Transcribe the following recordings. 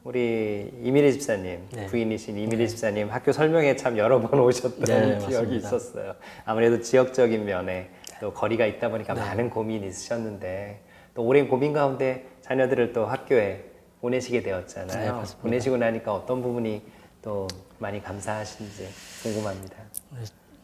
우리 이민희 집사님, 네. 부인이신 이민희 집사님 학교 설명회 참 여러 번 오셨던 네, 기억이 맞습니다. 있었어요. 아무래도 지역적인 면에 또 거리가 있다 보니까 네. 많은 고민이 있으셨는데 또 오랜 고민 가운데 자녀들을 또 학교에 보내시게 되었잖아요. 네, 맞습니다. 보내시고 나니까 어떤 부분이 또 많이 감사하신지 궁금합니다.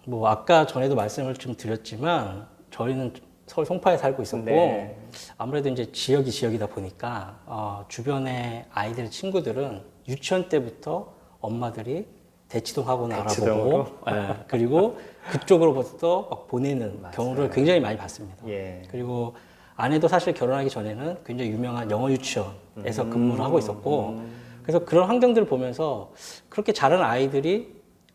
뭐 아까 전에도 말씀을 좀 드렸지만 저희는 서울 송파에 살고 있었고 네. 아무래도 이제 지역이 지역이다 보니까 주변의 아이들 친구들은 유치원 때부터 엄마들이 대치동학원을 대치동으로? 알아보고 그리고 그쪽으로부터 막 보내는 맞아요. 경우를 굉장히 많이 봤습니다. 예. 그리고 아내도 사실 결혼하기 전에는 굉장히 유명한 영어 유치원에서 근무를 하고 있었고 그래서 그런 환경들을 보면서 그렇게 자란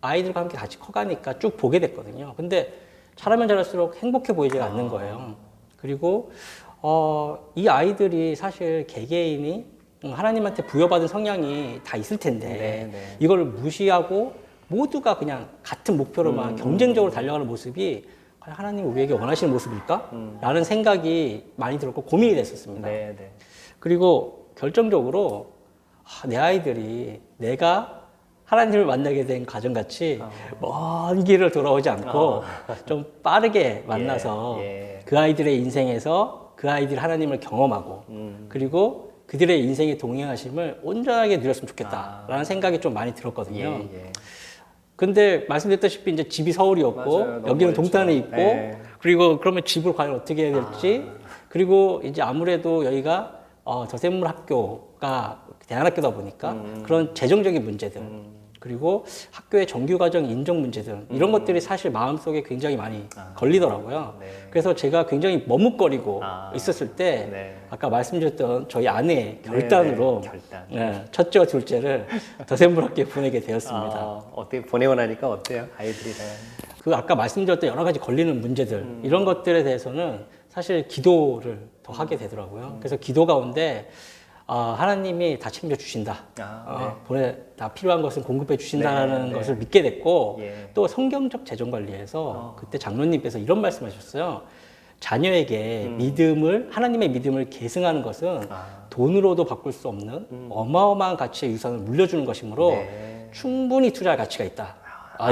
아이들과 함께 같이 커가니까 쭉 보게 됐거든요. 근데 자라면 자랄수록 행복해 보이지가 않는 거예요. 그리고 이 아이들이 사실 개개인이 하나님한테 부여받은 성향이 다 있을 텐데 네, 네. 이걸 무시하고 모두가 그냥 같은 목표로만 경쟁적으로 달려가는 모습이 과연 하나님이 우리에게 원하시는 모습일까? 라는 생각이 많이 들었고 고민이 됐었습니다. 네, 네. 그리고 결정적으로 내 아이들이 내가 하나님을 만나게 된 가정같이 먼 길을 돌아오지 않고 좀 빠르게 만나서 예. 그 아이들의 인생에서 그 아이들이 하나님을 경험하고 그리고 그들의 인생의 동행하심을 온전하게 누렸으면 좋겠다라는 생각이 좀 많이 들었거든요. 예, 예. 근데 말씀드렸다시피 이제 집이 서울이었고 맞아요. 너무 여기는 멀죠. 동탄에 있고 네. 그리고 그러면 집을 과연 어떻게 해야 될지 그리고 이제 아무래도 여기가 저샘물 학교가 대안학교다 보니까 그런 재정적인 문제들 그리고 학교의 정규과정 인정 문제들 이런 것들이 사실 마음속에 굉장히 많이 걸리더라고요. 네. 그래서 제가 굉장히 머뭇거리고 있었을 때 네. 아까 말씀드렸던 저희 아내의 결단으로 네, 결단. 첫째와 둘째를 저샘물 학교에 보내게 되었습니다. 어떻게 보내고 나니까 어때요? 아이들이랑. 그 아까 말씀드렸던 여러 가지 걸리는 문제들 이런 것들에 대해서는 사실 기도를 더 하게 되더라고요. 그래서 기도 가운데 하나님이 다 챙겨 주신다. 다 필요한 것은 공급해 주신다는 네, 것을 믿게 됐고 예. 또 성경적 재정 관리에서 그때 장로님께서 이런 말씀하셨어요. 자녀에게 하나님의 믿음을 계승하는 것은 돈으로도 바꿀 수 없는 어마어마한 가치의 유산을 물려주는 것이므로 네. 충분히 투자할 가치가 있다.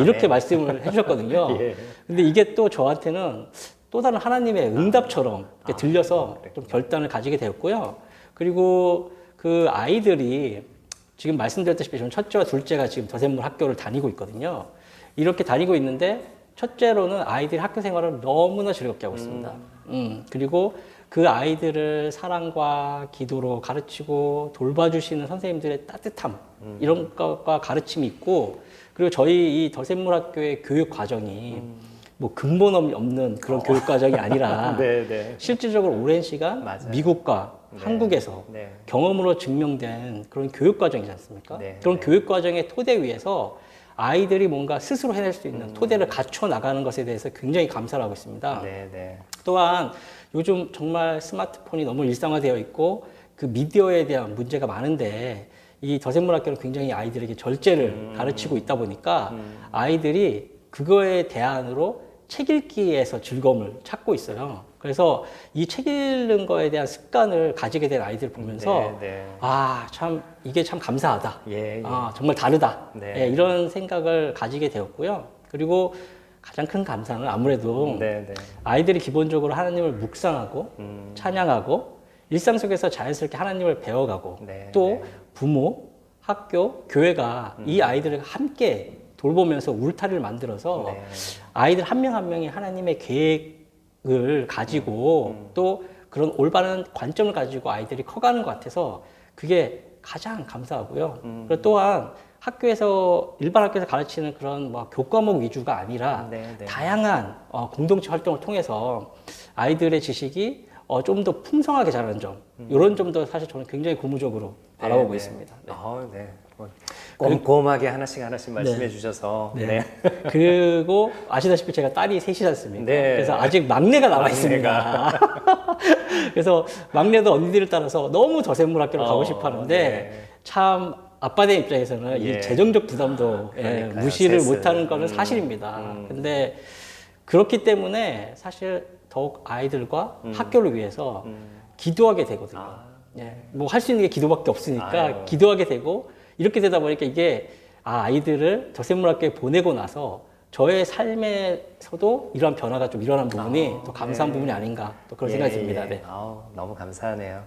이렇게 말씀을 해주셨거든요. 예. 근데 이게 또 저한테는 또 다른 하나님의 응답처럼 이렇게 들려서 좀 결단을 가지게 되었고요. 그리고 그 아이들이 지금 말씀드렸다시피 저는 첫째와 둘째가 지금 더샘물 학교를 다니고 있거든요. 이렇게 다니고 있는데 첫째로는 아이들이 학교 생활을 너무나 즐겁게 하고 있습니다. 그리고 그 아이들을 사랑과 기도로 가르치고 돌봐주시는 선생님들의 따뜻함 이런 것과 가르침이 있고 그리고 저희 이 더샘물 학교의 교육 과정이 뭐 근본 없는 그런 교육 과정이 아니라 네, 네. 실질적으로 오랜 시간 맞아요. 미국과 네. 한국에서 네. 경험으로 증명된 그런 교육 과정이지 않습니까? 네. 그런 네. 교육 과정의 토대 위에서 아이들이 뭔가 스스로 해낼 수 있는 토대를 갖춰 나가는 것에 대해서 굉장히 감사를 하고 있습니다. 네, 네. 또한 요즘 정말 스마트폰이 너무 일상화되어 있고 그 미디어에 대한 문제가 많은데 이 더샘물학교는 굉장히 아이들에게 절제를 가르치고 있다 보니까 아이들이 그거에 대안으로 책 읽기에서 즐거움을 찾고 있어요. 그래서 이 책 읽는 거에 대한 습관을 가지게 된 아이들을 보면서 네, 네. 참 이게 참 감사하다. 예, 예. 정말 다르다. 네. 이런 생각을 가지게 되었고요. 그리고 가장 큰 감사는 아무래도 네, 네. 아이들이 기본적으로 하나님을 묵상하고 찬양하고 일상 속에서 자연스럽게 하나님을 배워가고 네, 또 네. 부모, 학교, 교회가 이 아이들을 함께 돌보면서 울타리를 만들어서 네. 아이들 한 명 한 명이 하나님의 계획을 가지고 또 그런 올바른 관점을 가지고 아이들이 커가는 것 같아서 그게 가장 감사하고요. 그리고 또한 학교에서 일반 학교에서 가르치는 그런 뭐 교과목 위주가 아니라 네, 네. 다양한 공동체 활동을 통해서 아이들의 지식이 좀 더 풍성하게 자라는 점 이런 점도 사실 저는 굉장히 고무적으로 바라보고 네, 있습니다. 네. 네. 꼼꼼하게 하나씩 말씀해 주셔서. 네. 네. 그리고 아시다시피 제가 딸이 셋이지 않습니까? 네. 그래서 아직 막내가 남아 막내가. 있습니다. 그래서 막내도 언니들을 따라서 너무 더샘물 학교를 가고 싶어 하는데 네. 참 아빠 된 입장에서는 예. 이 재정적 부담도 그러니까요. 무시를 셋은. 못하는 거는 사실입니다. 근데 그렇기 때문에 사실 더욱 아이들과 학교를 위해서 기도하게 되거든요. 예, 뭐 할 수 있는 게 기도밖에 없으니까 아유. 기도하게 되고 이렇게 되다 보니까 이게 아이들을 저세문학교에 보내고 나서 저의 삶에서도 이러한 변화가 좀 일어난 부분이 또 감사한 네. 부분이 아닌가 또 그런 생각이 듭니다. 네. 너무 감사하네요.